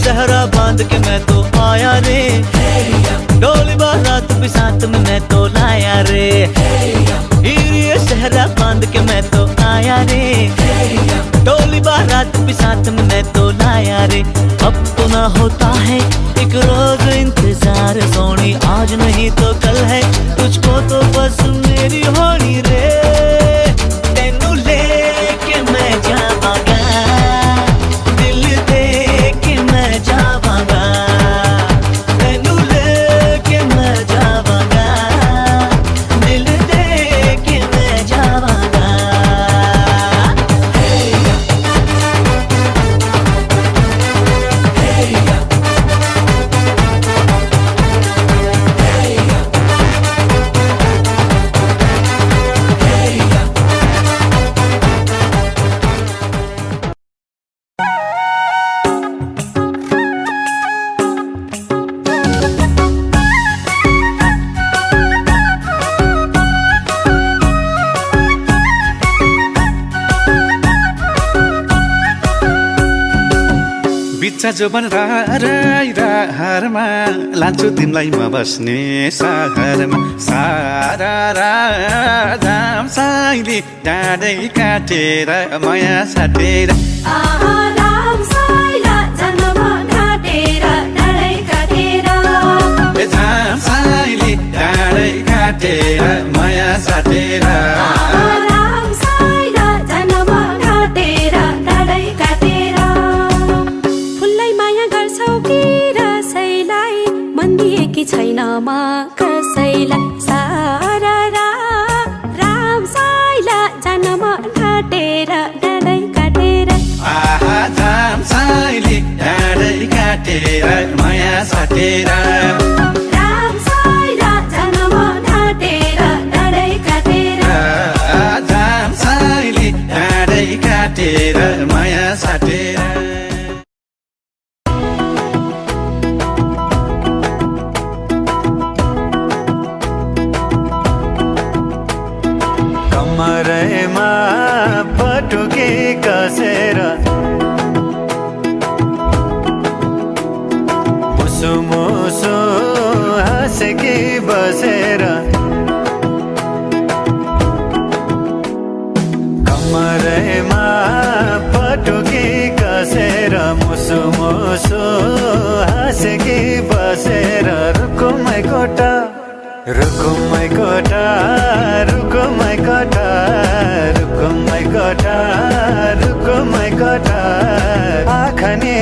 सहरा बांध के मैं तो आया रे, डोली बारात भी साथ में मैं तो लाया रे। ये सहरा बांध के मैं तो आया रे, डोली बारात भी साथ में मैं तो लाया रे। अब तो ना होता है एक रोज इंतजार सोनी, आज नहीं तो कल है तुझको तो बस मेरी होनी रे। तेनू लेके मैं जावांगा, दिल दे के मैं जावांगा, तेनू लेके मैं जावांगा, दिल दे के मैं जावांगा। बिचा जोबन राई राहारमा लान्छु तिमीलाई म बस्ने सहरमा। सारा राम साइली डाँडै काटेर माया साटेर, राम साइला जन्म घाटेर डाँडै काटेर, राम साइली डाँडै काटेर माया साटेर। राम साइला जन्म घाटेर डाँडै काटेर। फुललाई माया गर्छौ कि रसैलाई, मन दिएकी छैन म कसैलाई। सारा राम साइला जन्म घाटेर डाँडै काटेर, राम साइली डाँडै काटेर माया साटेर। राम साइला जन्म घाटेर डाँडै काटेर। राम साइली डाँडै काटेर माया साटेर। कमरैमा पटुकी कसेर मुसु मुसु हाँसेकी बसेर, कमरैमा पटुकी कसेर मुसु मुसु हाँसेकी बसेर। रुकुमै कोटा रुकुमै कोटा रुकुमै कोटा रुकुमै कोटा रुकुमै कोटा आँखा नि